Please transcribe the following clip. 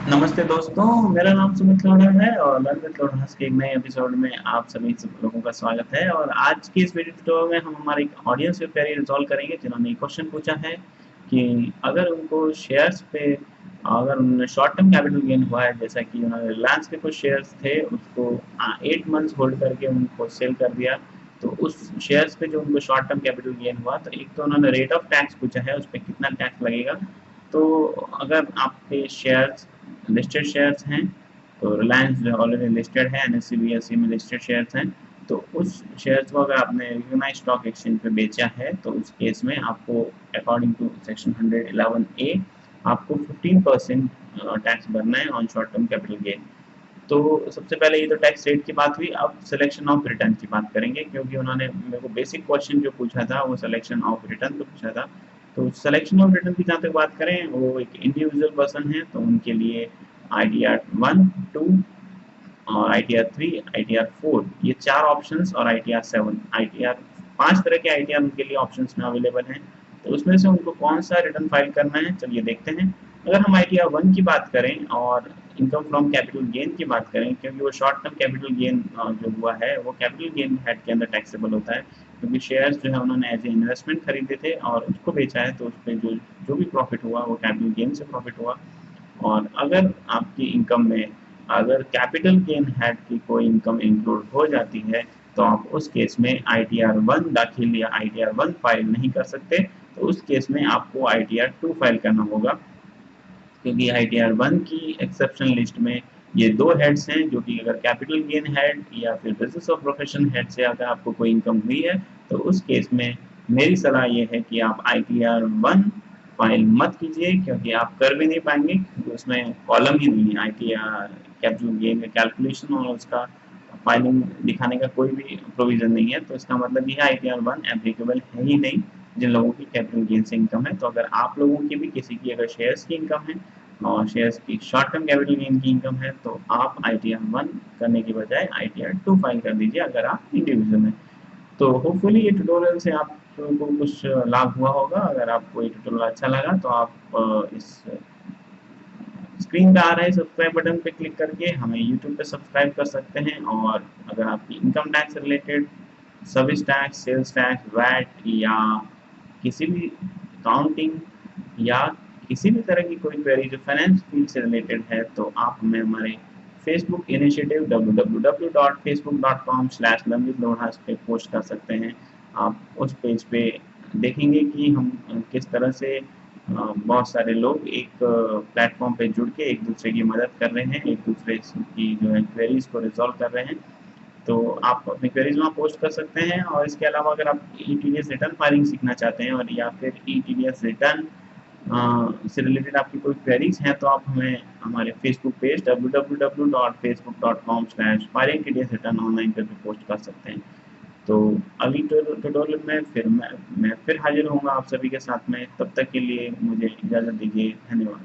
नमस्ते दोस्तों, मेरा नाम सुमित लोढ़ा है और लर्न विद लोढ़ास के एक नए एपिसोड में आप सभी सब लोगों का स्वागत है। और आज की इस वीडियो ट्यूटोरियल में हम हमारे एक ऑडियंस की क्वेरी रिजॉल्व करेंगे जिन्होंने एक क्वेश्चन पूछा है कि अगर उनको शेयर्स पे अगर उन्होंने शॉर्ट टर्म कैपिटल गेन हुआ है, जैसा कि उन्होंने रिलायंस के कुछ शेयर्स थे उसको 8 मंथ्स होल्ड करके उनको सेल कर दिया, तो उस शेयर्स पे जो उनको शॉर्ट टर्म कैपिटल गेन हुआ, तो एक तो उन्होंने रेट ऑफ टैक्स पूछा है, उस पर कितना टैक्स लगेगा। तो अगर आपके शेयर्स लिस्टेड शेयर्स हैं, तो रिलायंस जो ऑलरेडी लिस्टेड है, एनएससी बीएसई में लिस्टेड शेयर्स हैं, तो उस शेयर्स को अगर आपने रिकॉग्नाइज स्टॉक एक्सचेंज पे बेचा है, तो उस केस में आपको अकॉर्डिंग टू सेक्शन 111 ए आपको 15% टैक्स भरना है on short term capital gain. तो सबसे पहले ये तो टैक्स रेट की बात हुई। अब सिलेक्शन ऑफ रिटर्न की बात करेंगे, क्योंकि उन्होंने मेरे को बेसिक क्वेश्चन जो पूछा था वो सिलेक्शन ऑफ रिटर्न तो पूछा था। तो सिलेक्शन ऑफ रिटर्न की जहाँ तक बात करें, वो एक इंडिविजुअल पर्सन है, तो उनके लिए ITR 1, 2 और ITR 3, ITR 4 ये 4 ऑप्शंस और ITR 7, ITR 5 तरह के ITR उनके लिए ऑप्शंस में अवेलेबल हैं। तो उसमें से उनको कौन सा रिटर्न फाइल करना है, चलिए देखते हैं। अगर हम ITR 1 की बात करें और इनकम फ्रॉम कैपिटल गेन की बात करें, क्योंकि वो शॉर्ट टर्म कैपिटल गेन जो हुआ है वो कैपिटल गेन हेड के अंदर टैक्सेबल होता है, क्योंकि शेयर्स जो है उन्होंने एज ए इन्वेस्टमेंट खरीदे थे और उसको बेचा है, तो उस पर जो जो भी प्रॉफिट हुआ वो कैपिटल गेन से प्रॉफिट हुआ। और अगर आपकी इनकम में अगर कैपिटल गेन हेड की कोई इनकम इंक्लूड हो जाती है, तो आप उस केस में ITR 1 दाखिल या ITR 1 फाइल नहीं कर सकते। तो उस केस में आपको ITR 2 फाइल करना होगा, क्योंकि ITR 1 की एक्सेप्शन लिस्ट में ये दो हेड्स हैं, जो कि अगर कैपिटल गेन हेड या फिर बिजनेस ऑफ प्रोफेशन हेड से अगर आपको कोई इनकम हुई है, तो उस केस में मेरी सलाह ये है कि आप ITR 1 फाइल मत कीजिए, क्योंकि आप कर भी नहीं पाएंगे, क्योंकि उसमें कॉलम ही नहीं है ITR कैपिटल गेन का कैलकुलेशन और उसका फाइलिंग दिखाने का कोई भी प्रोविजन नहीं है। तो इसका मतलब ये ITR 1 एप्लीकेबल है ही नहीं जिन लोगों की कैपिटल गेन से इनकम है। तो अगर आप लोगों की भी किसी की अगर शेयर्स की इनकम है और शेयर्स की शॉर्ट टर्म कैपिटल गेन की इनकम है, तो आप ITR 1 करने की बजाय ITR 2 फाइल कर दीजिए अगर आप इंडिविजुअल हैं। तो होपफुली ये ट्यूटोरियल से आपको कुछ लाभ हुआ होगा। अगर आपको ये ट्यूटोरियल अच्छा लगा, तो आप इस स्क्रीन पे आ रहे सब्सक्राइब बटन पे क्लिक करके हमें यूट्यूब पे सब्सक्राइब कर सकते हैं। और अगर आपकी इनकम टैक्स से related service tax, sales tax, VAT या किसी भी अकाउंटिंग या किसी भी तरह की कोई क्वेरी जो फाइनेंस फील्ड से रिलेटेड है, तो आप हमें हमारे फेसबुक इनिशिएटिव www.facebook.com/lamjit पे पोस्ट कर सकते हैं। आप उस पेज पे देखेंगे कि हम किस तरह से बहुत सारे लोग एक प्लेटफॉर्म पे जुड़ के एक दूसरे की मदद कर रहे हैं, एक दूसरे की जो है क्वेरीज को रिजॉल्व कर रहे हैं। तो आप अपनी क्वेरीज वहाँ पोस्ट कर सकते हैं। और इसके अलावा अगर आप ETDS रिटर्न फाइलिंग सीखना चाहते हैं और या फिर ETDS रिटर्न से रिलेटेड आपकी कोई क्वेरीज हैं, तो आप हमें हमारे Facebook page www.facebook.com/filingtds return online करके पोस्ट कर सकते हैं। तो अगली ट्यूटोरियल में मैं फिर हाजिर होऊंगा आप सभी के साथ में। तब तक के लिए मुझे इजाज़त दीजिए। धन्यवाद।